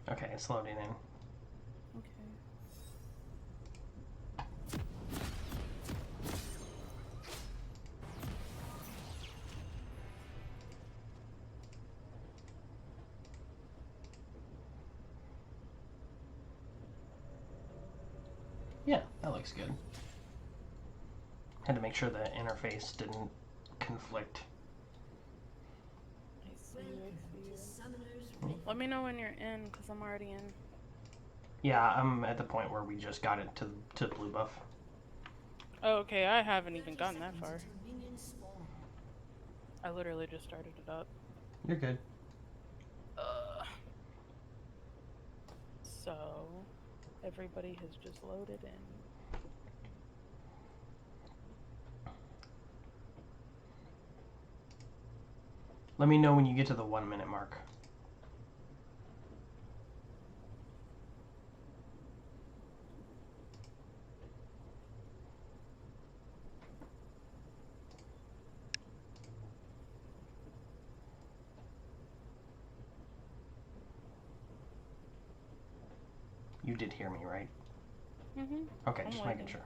Okay, it's loading in. Okay. Yeah, that looks good. Had to make sure the interface didn't conflict. I see you. Let me know when you're in, because I'm already in. Yeah, I'm at the point where we just got it to blue buff. Oh, okay, I haven't even gotten that far. I literally just started it up. You're good. So, everybody has just loaded in. Let me know when you get to the 1 minute mark. You did hear me, right? Okay, I'm just waiting. making sure.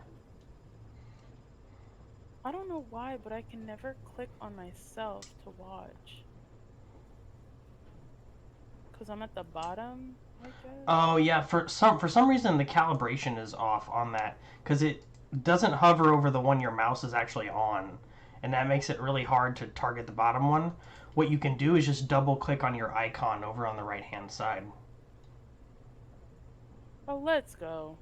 I don't know why, but I can never click on myself to watch. Because I'm at the bottom, I guess. Oh yeah, for some reason the calibration is off on that because it doesn't hover over the one your mouse is actually on, and that makes it really hard to target the bottom one. What you can do is just double click on your icon over on the right hand side. Oh, let's go.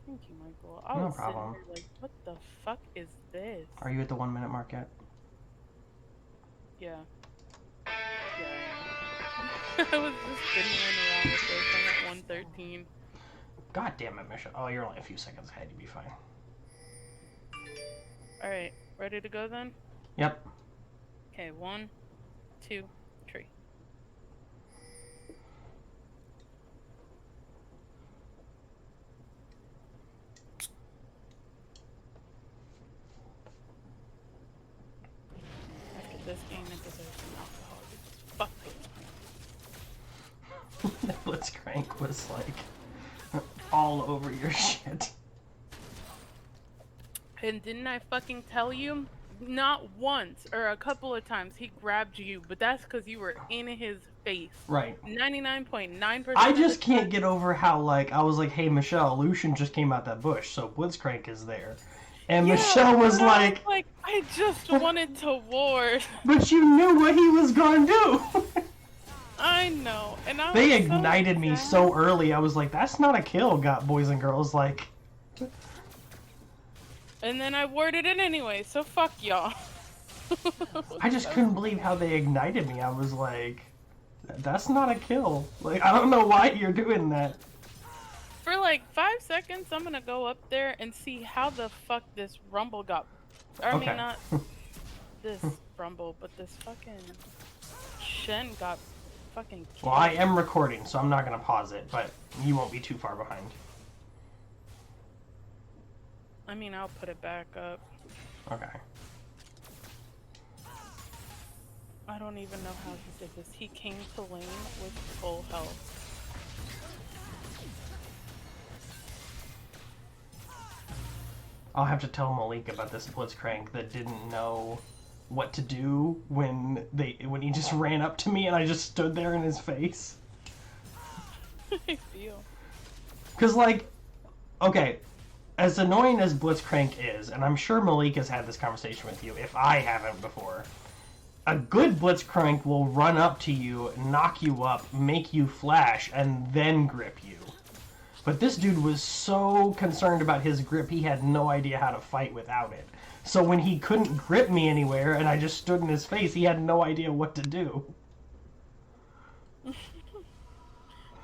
Thank you, Michael. I No was sitting problem. here like, what the fuck is this? Are you at the 1 minute mark yet? Yeah. Yeah, I am. I was just fiddling around with this. I'm at 113. God damn it, Misha. Oh, you're only a few seconds ahead. You'll be fine. Alright, ready to go then? Yep. Okay, 1, 2, 3. After this game, it deserves some alcohol. Fuck this. Blitzcrank was like all over your shit. And didn't I fucking tell you? Not once or a couple of times he grabbed you, but that's because you were in his face. Right. 99.9% I of the just can't time. get over how, like, I was like, hey, Michelle, Lucian just came out that bush, so Blitzcrank is there. And Yeah, Michelle was but I like, I just wanted to ward. but you knew what he was going to do. I know, and I They was ignited so me sad. so early. I was like, that's not a kill, got boys and girls. Like, And then I warded it anyway, so fuck y'all. I just couldn't believe how they ignited me. I was like, that's not a kill. Like, I don't know why you're doing that. For like 5 seconds, I'm gonna go up there and see how the fuck this rumble got. I Okay. mean, not this rumble, but this fucking Shen got fucking killed. Well, I am recording, so I'm not going to pause it, but you won't be too far behind. I mean, I'll put it back up. Okay. I don't even know how he did this. He came to lane with full health. I'll have to tell Malik about this Blitzcrank that didn't know what to do when he just ran up to me and I just stood there in his face. I feel. Cause like, okay, as annoying as Blitzcrank is, and I'm sure Malik has had this conversation with you, if I haven't before, a good Blitzcrank will run up to you, knock you up, make you flash, and then grip you. But this dude was so concerned about his grip, he had no idea how to fight without it. So when he couldn't grip me anywhere and I just stood in his face, he had no idea what to do.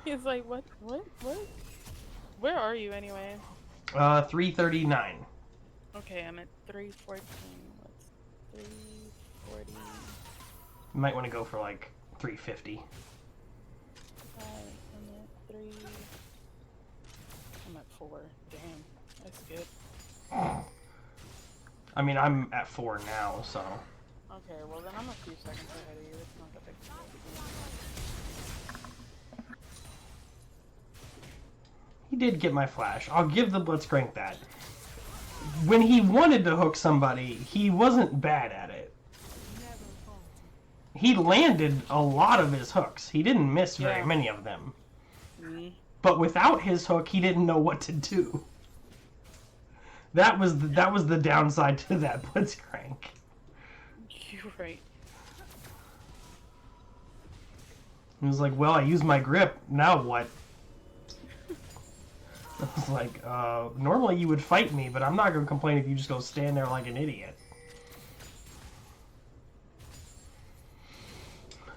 He's like, what? Where are you anyway? 339. Okay, I'm at 314. What's 340? You might want to go for like 350. I'm at 3. I'm at 4. Damn, that's good. I mean, I'm at 4 now, so... Okay, well then I'm a few seconds ahead of you. It's not that big deal. did get my flash. I'll give the Blitzcrank that. When he wanted to hook somebody, he wasn't bad at it. He landed a lot of his hooks. He didn't miss very many of them. But without his hook, he didn't know what to do. That was the downside to that Blitzcrank. You're right. He was like, well, I used my grip. Now what? I was like, normally you would fight me, but I'm not going to complain if you just go stand there like an idiot.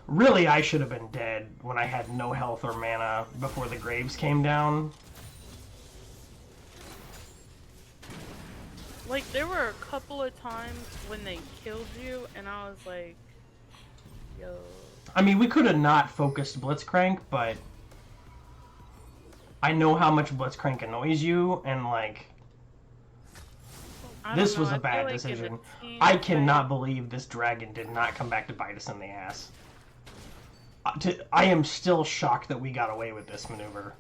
Really, I should have been dead when I had no health or mana before the Graves came down. Like, there were a couple of times when they killed you, and I was like, yo. I mean, we could have not focused Blitzcrank, but I know how much Blitzcrank annoys you, and like, this was a bad decision. I cannot believe this dragon did not come back to bite us in the ass. I am still shocked that we got away with this maneuver.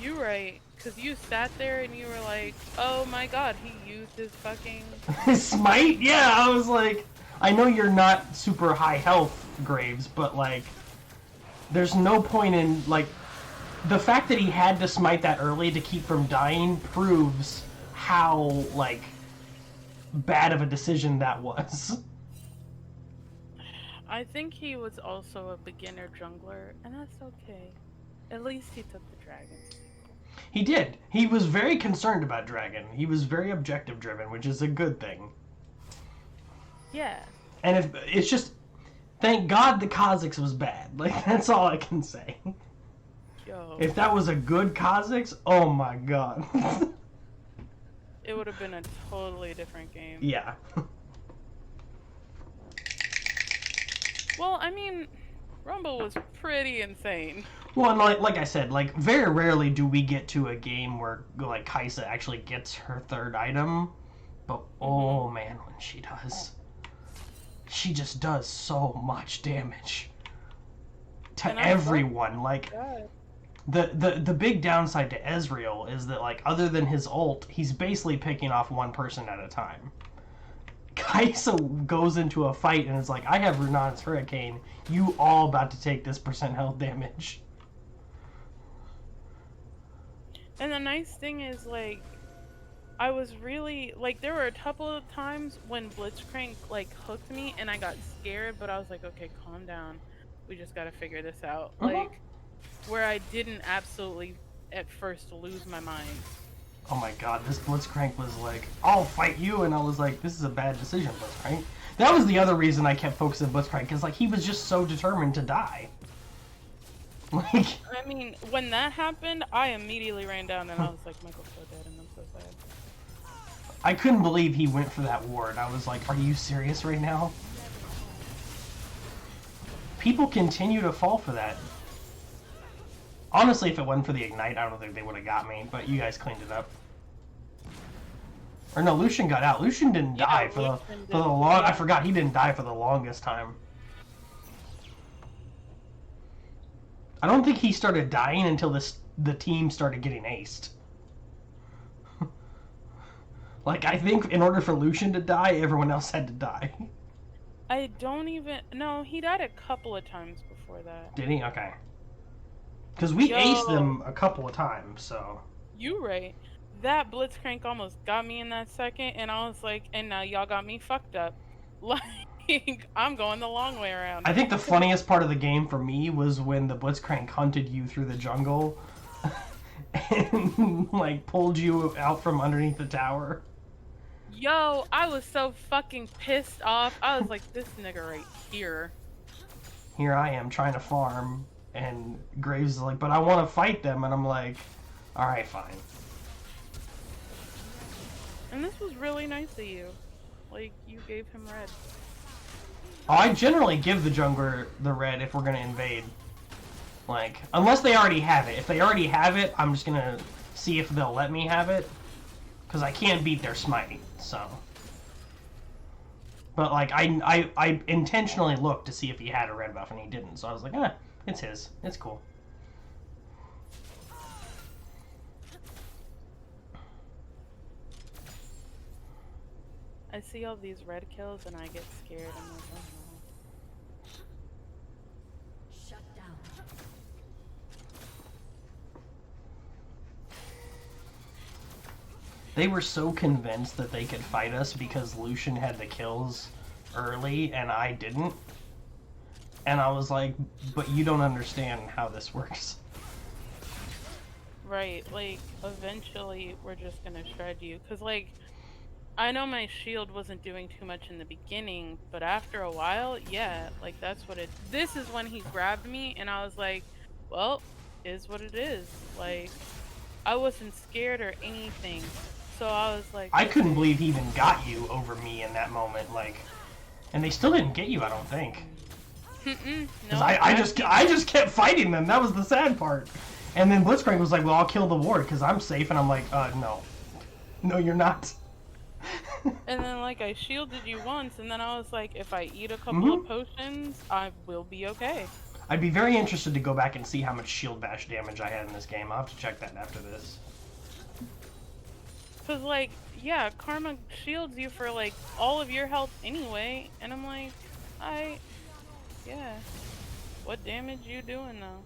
You're right, because you sat there and you were like, oh my god, he used his fucking... Smite? Yeah, I was like, I know you're not super high health, Graves, but like, there's no point in, like, the fact that he had to smite that early to keep from dying proves how, like, bad of a decision that was. I think he was also a beginner jungler, and that's okay. At least he took the dragon. He did. He was very concerned about dragon. He was very objective driven, which is a good thing. Yeah. And if it's just, thank God the Kha'Zix was bad. Like, that's all I can say. Yo. If that was a good Kha'Zix, oh my god. It would have been a totally different game. Yeah. Well, I mean, Rumble was pretty insane. Well, and like I said, like, very rarely do we get to a game where, like, Kai'Sa actually gets her third item. But, oh man, when she does. She just does so much damage. To everyone. Like, the big downside to Ezreal is that, like, other than his ult, he's basically picking off one person at a time. Kai'Sa goes into a fight and is like, I have Runan's Hurricane. You all about to take this % health damage. And the nice thing is, like, I was really, like, there were a couple of times when Blitzcrank, like, hooked me and I got scared, but I was like, okay, calm down. We just gotta figure this out. Like, where I didn't absolutely, at first, lose my mind. Oh my god, this Blitzcrank was like, I'll fight you, and I was like, this is a bad decision, Blitzcrank. That was the other reason I kept focusing on Blitzcrank, because, like, he was just so determined to die. Like... I mean, when that happened, I immediately ran down and I was like, Michael's so dead and I'm so sad. I couldn't believe he went for that ward. I was like, are you serious right now? People continue to fall for that. Honestly, if it wasn't for the Ignite, I don't think they would have got me, but you guys cleaned it up. Or no, Lucian got out. Lucian didn't die for the long... I forgot, he didn't die for the longest time. I don't think he started dying until the team started getting aced. Like, I think in order for Lucian to die, everyone else had to die. I don't even... No, he died a couple of times before that. Did he? Okay. Because we aced them a couple of times, so... You right. That Blitzcrank almost got me in that second, and I was like, and now y'all got me fucked up. Like, I'm going the long way around. I think the funniest part of the game for me was when the Blitzcrank hunted you through the jungle and, like, pulled you out from underneath the tower. Yo, I was so fucking pissed off. I was like, this nigga right here. Here I am trying to farm, and Graves is like, but I want to fight them, and I'm like, alright, fine. And this was really nice of you. Like, you gave him red. Oh, I generally give the jungler the red if we're gonna invade. Like, unless they already have it. If they already have it, I'm just gonna see if they'll let me have it. Because I can't beat their smite, so... But, like, I intentionally looked to see if he had a red buff, and he didn't. So I was like, it's his. It's cool. I see all these red kills and I get scared. I'm like, oh no. Shut down. They were so convinced that they could fight us because Lucian had the kills early and I didn't. And I was like, but you don't understand how this works. Right, like, eventually we're just gonna shred you. Cause, like, I know my shield wasn't doing too much in the beginning, but after a while, yeah, like, that's what it... This is when he grabbed me, and I was like, well, is what it is. Like, I wasn't scared or anything. So I was like... I couldn't believe he even got you over me in that moment, like... And they still didn't get you, I don't think. No, I just kept fighting them, that was the sad part. And then Blitzcrank was like, well, I'll kill the ward because I'm safe, and I'm like, no. No, you're not. And then, like, I shielded you once, and then I was like, if I eat a couple of potions, I will be okay. I'd be very interested to go back and see how much shield bash damage I had in this game. I'll have to check that after this. Cause, like, yeah, Karma shields you for, like, all of your health anyway, and I'm like, yeah. What damage you doing, though?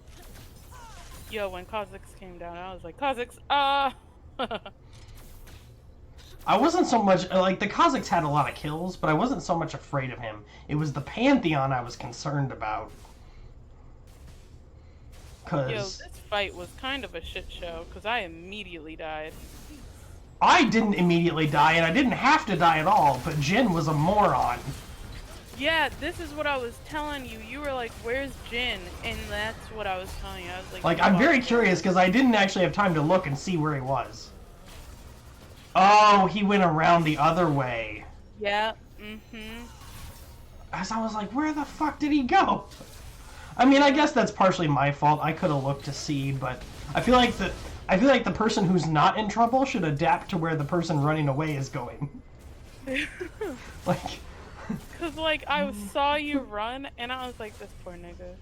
Yo, when Kha'Zix came down, I was like, Kha'Zix, I wasn't so much... Like, the Kha'Zix had a lot of kills, but I wasn't so much afraid of him. It was the Pantheon I was concerned about. Yo, this fight was kind of a shit show, because I immediately died. I didn't immediately die, and I didn't have to die at all, but Jhin was a moron. Yeah, this is what I was telling you. You were like, where's Jhin? And that's what I was telling you. I was like, I'm very curious, because I didn't actually have time to look and see where he was. Oh, he went around the other way. Yeah, As I was like, where the fuck did he go? I mean, I guess that's partially my fault. I could have looked to see, but I feel like the person who's not in trouble should adapt to where the person running away is going. Like... Cause, like, I saw you run, and I was like, this poor nigga.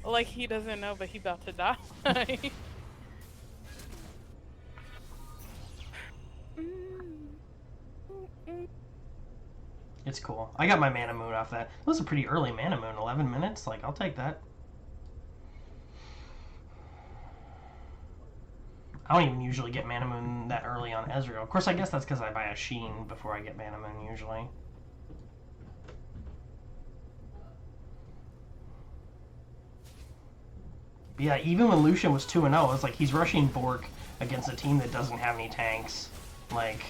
Like, he doesn't know, but he about to die. It's cool. I got my Mana Moon off that. It was a pretty early Mana Moon, 11 minutes. Like, I'll take that. I don't even usually get Mana Moon that early on Ezreal. Of course, I guess that's because I buy a Sheen before I get Mana Moon, usually. But yeah, even when Lucian was 2-0, it's like he's rushing Bork against a team that doesn't have any tanks. Like...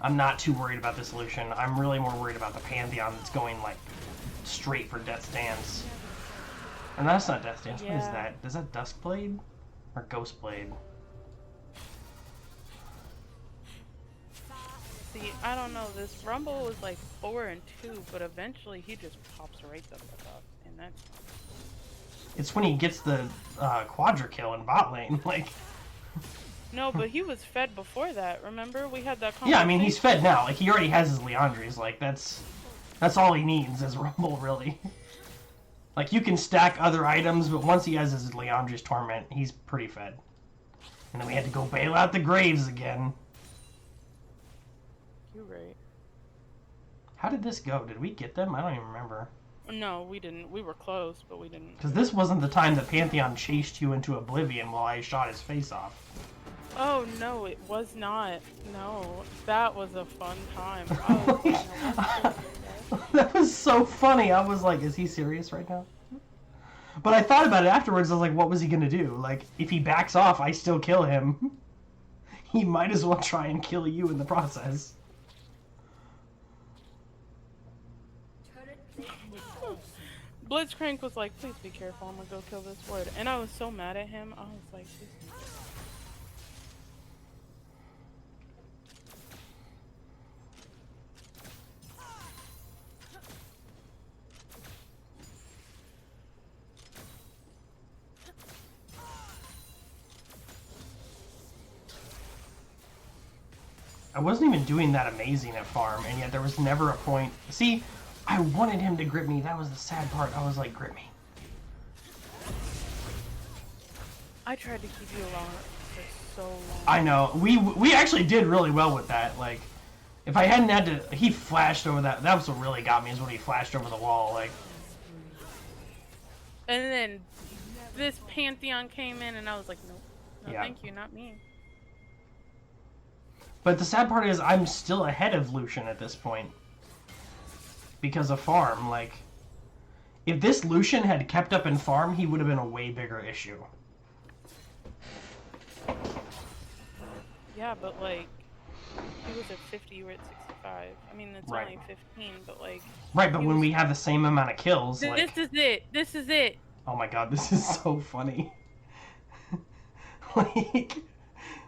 I'm not too worried about this Lucian. I'm really more worried about the Pantheon that's going, like, straight for Death's Dance. And that's not Death's Dance. Yeah. What is that? Is that Duskblade? Or Ghostblade? See, I don't know. This Rumble was like 4-2, but eventually he just pops right the fuck up, and that's... It's when he gets the Quadra kill in bot lane, like... No, but he was fed before that. Remember, we had that conversation. Yeah, I mean, he's fed now. Like, he already has his Liandry's. Like, that's all he needs is Rumble, really. Like, you can stack other items, but once he has his Liandry's Torment, he's pretty fed. And then we had to go bail out the Graves again. You're right. How did this go? Did we get them? I don't even remember. No, we didn't. We were close, but we didn't. Because this wasn't the time that Pantheon chased you into oblivion while I shot his face off. Oh, no, it was not. No, that was a fun time. That was so funny. I was like, is he serious right now? But I thought about it afterwards. I was like, what was he going to do? Like, if he backs off, I still kill him. He might as well try and kill you in the process. Blitzcrank was like, please be careful, I'm gonna go kill this ward. And I was so mad at him, I was like, please. I wasn't even doing that amazing at farm, and yet there was never a point. See, I wanted him to grip me. That was the sad part. I was like, grip me. I tried to keep you alone for so long. I know. We actually did really well with that. Like, If I hadn't had to, he flashed over that. That was what really got me, is when he flashed over the wall. Like, And then this Pantheon came in, and I was like, nope, no, Yeah. thank you, not me. but the sad part is I'm still ahead of Lucian at this point because of farm. Like, if this Lucian had kept up in farm, he would have been a way bigger issue. Yeah, but like, he was at 50, you were at 65. I mean, it's Right. only 15, but like... Right, but he when was- we have the same amount of kills, This like, is it! This is it! oh my god, this is so funny. Like,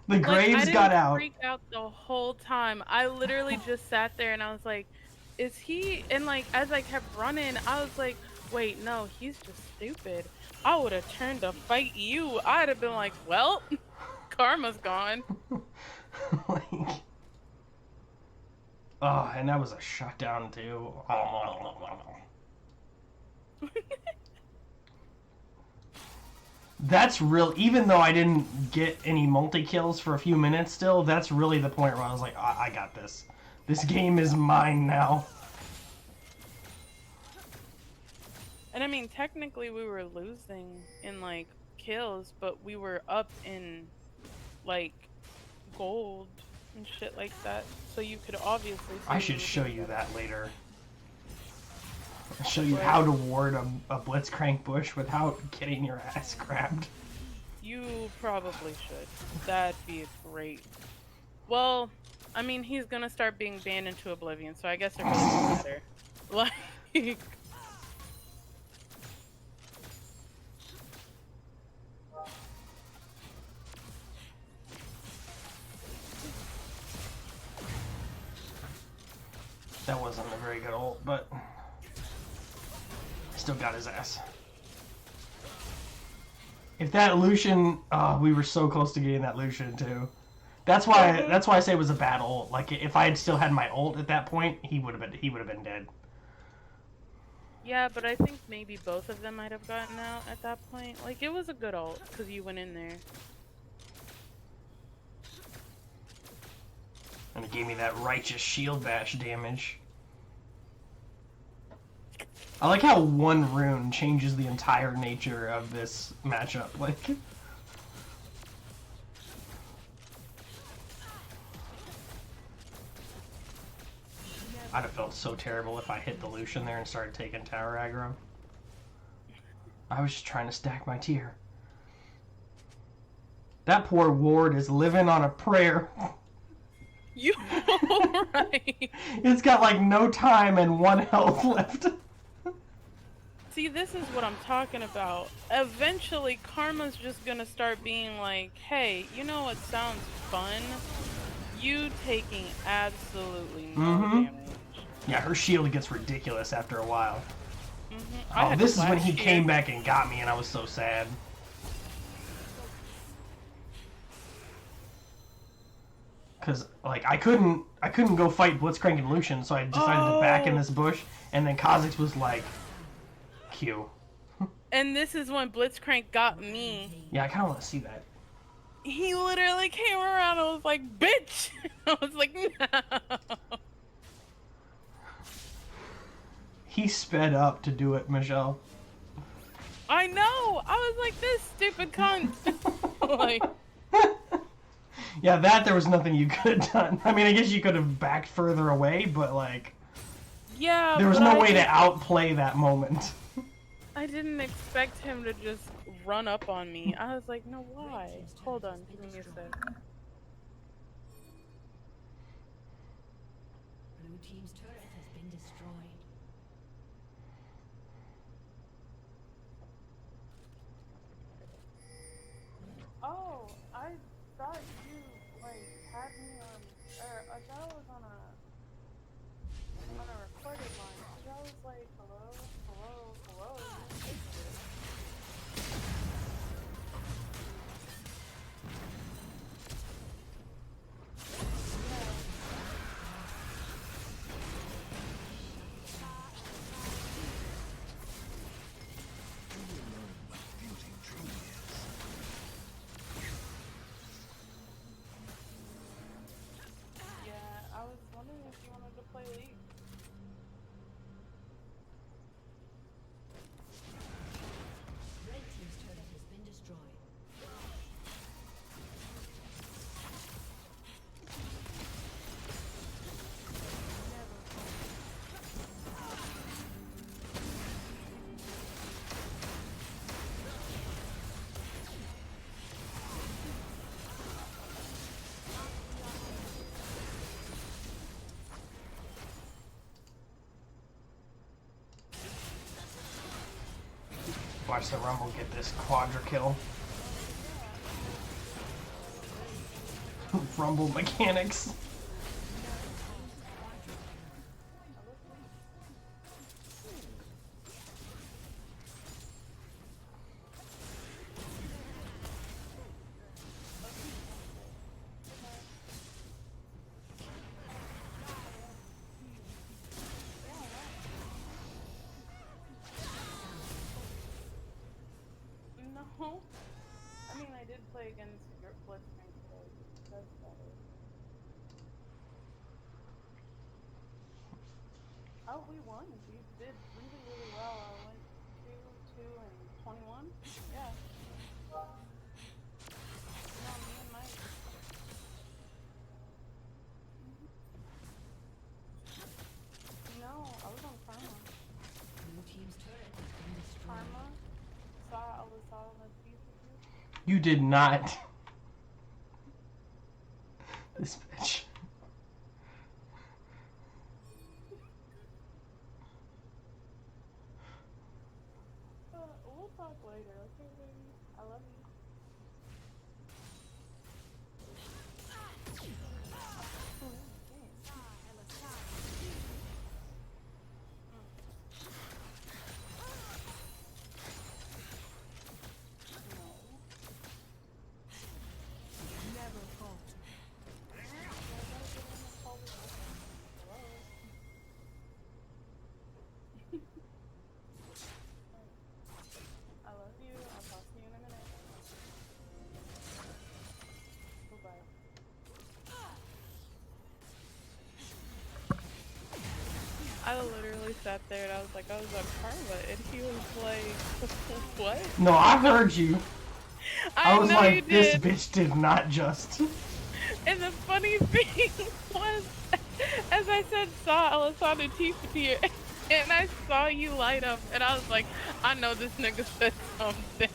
the Graves got I out. didn't freak out the whole time. I literally just sat there and I was like, is he... And like, as I kept running, I was like, wait, no, he's just stupid. I would have turned to fight you. I'd have been like, well, karma's gone. Like, oh, and that was a shutdown too. That's real. Even though I didn't get any multi kills for a few minutes, still, that's really the point where I was like, I got this. This game is mine now. And I mean, technically we were losing in like kills, but we were up in like gold and shit like that. So you could obviously see I we should were show doing you good. that later. I'll show you how to ward a Blitzcrank bush without getting your ass grabbed. You probably should. That'd be great. Well, I mean, he's gonna start being banned into Oblivion, so I guess it really doesn't matter. Like, That wasn't a very good ult, but I still got his ass. If that Lucian, oh, we were so close to getting that Lucian too. That's why I say it was a bad ult. Like, if I had still had my ult at that point, he would have been dead. yeah, but I think maybe both of them might have gotten out at that point. Like, it was a good ult because you went in there. And it gave me that righteous shield bash damage. I like how one rune changes the entire nature of this matchup. Like, I'd have felt so terrible if I hit the Lucian there and started taking tower aggro. I was just trying to stack my tier. That poor ward is living on a prayer. You right. It's got like no time and 1 health left. See, this is what I'm talking about. Eventually, Karma's just gonna start being like, hey, you know what sounds fun? You taking absolutely no Mhm. damage. Yeah, her shield gets ridiculous after a while. I Oh, had this is when flash he here. came back and got me, and I was so sad. Cause like I couldn't go fight Blitzcrank and Lucian, so I decided to back in this bush, and then Kha'Zix was like, Q. And this is when Blitzcrank got me. Yeah, I kind of want to see that. He literally came around and was like, bitch! I was like, no. He sped up to do it, Michelle. I know! I was like, this stupid cunt! Like, Yeah, that there was nothing you could have done. I mean, I guess you could have backed further away, but like, yeah, there was but no I way to didn't- outplay that moment. I didn't expect him to just run up on me. I was like, no, why? Hold on, give me a sec. Blue team's turret has been destroyed. Oh, I thought you, like, had me on, or I thought I was on a recorded line. So I was like, hello, hello, hello. you fixed it. Yeah, I was wondering if watch the Rumble get this quadra kill. Rumble mechanics. No. I mean, I did play against your Blitzcrank today. That's better. Oh, we won. We did really, really well. I went 2, 2, and 21. Yeah. No, me and Mike. No, I was on Karma. Blue team's turret has been destroyed. Karma. I was on the piece with you. You did not. This bitch. We'll talk later, okay, baby? I love you. I love you. I'll talk to you in a minute. Bye-bye. I literally sat there and I was like, I was on Karma, and he was like, what? No, I heard you. I was know like, you this did. bitch did not just. And the funny thing was, as I said, saw Alessandro Tifa and I saw you light up, and I was like, I know this nigga said something.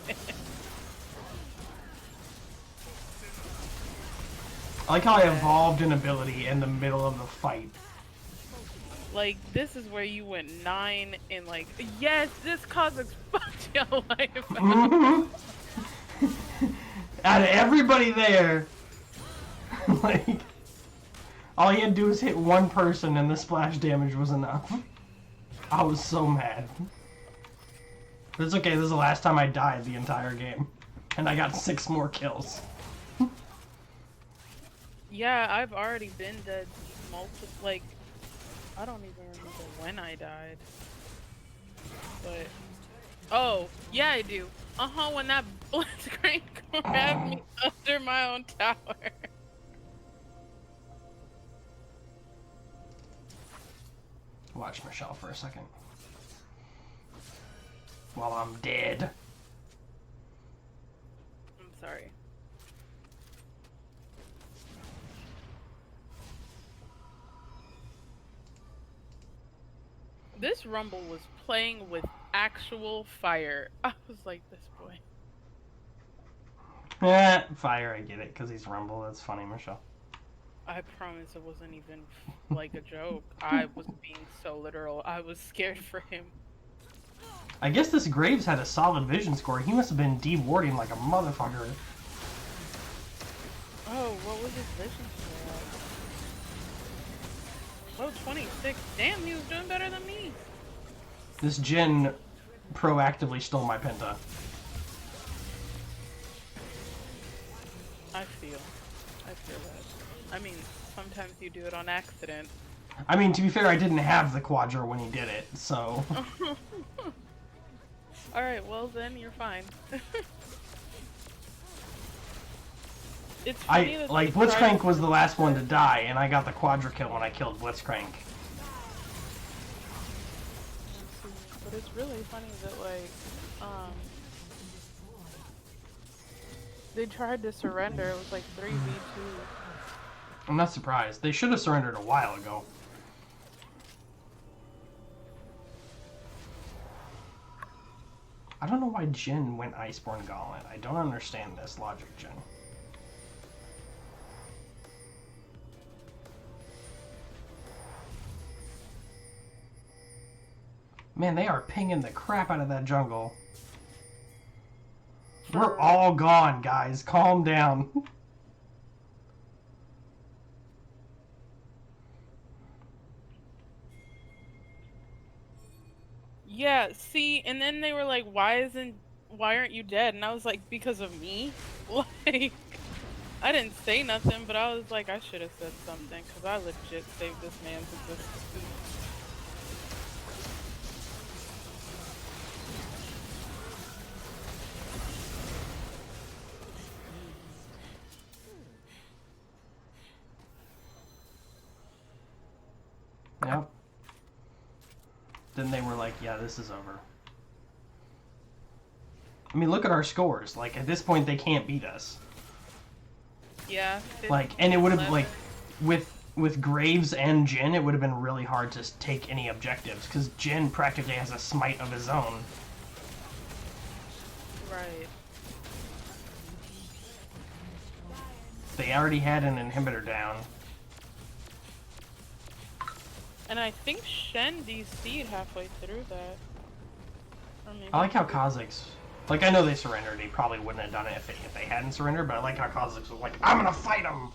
I like how I evolved an ability in the middle of the fight. Like, this is where you went 9 and like, yes, this Kha'Zix fucked your life up. Mhm. Out of everybody there, like, all you had to do was hit one person and the splash damage was enough. I was so mad. But it's okay, this is the last time I died the entire game. And I got 6 more kills. Yeah, I've already been dead like, I don't even remember when I died. But, oh, yeah I do. When that Blitzcrank grabbed me under my own tower. Watch Michelle for a second. While I'm dead. I'm sorry. This Rumble was playing with actual fire. I was like, this boy. Fire, I get it, because he's Rumble. That's funny, Michelle. I promise it wasn't even like a joke. I was being so literal. I was scared for him. I guess this Graves had a solid vision score. He must have been de-warding like a motherfucker. Oh, what was his vision score? Oh, 26. Damn, he was doing better than me. This Jhin proactively stole my Penta. I feel that. I mean, sometimes you do it on accident. I mean, to be fair, I didn't have the Quadra when he did it, so... Alright, well then, you're fine. It's funny that they tried- Blitzcrank was the last one to die, and I got the Quadra kill when I killed Blitzcrank. But it's really funny that, like, they tried to surrender. It was like 3v2. I'm not surprised. They should have surrendered a while ago. I don't know why Jhin went Iceborne Gauntlet. I don't understand this logic, Jhin. Man, they are pinging the crap out of that jungle. We're all gone, guys. Calm down. Yeah, see, and then they were like, why aren't you dead? And I was like, because of me? Like, I didn't say nothing, but I was like, I should have said something, because I legit saved this man's existence. Yep. Then they were like, yeah, this is over. I mean, look at our scores. Like, at this point, they can't beat us. Yeah. Like, and it would have, 11. like, with Graves and Jin, it would have been really hard to take any objectives, because Jin practically has a smite of his own. Right. They already had an inhibitor down. And I think Shen DC'd halfway through that. Or maybe I like how Kha'Zix... Like, I know they surrendered. He probably wouldn't have done it if they hadn't surrendered, but I like how Kha'Zix was like, I'm gonna fight him!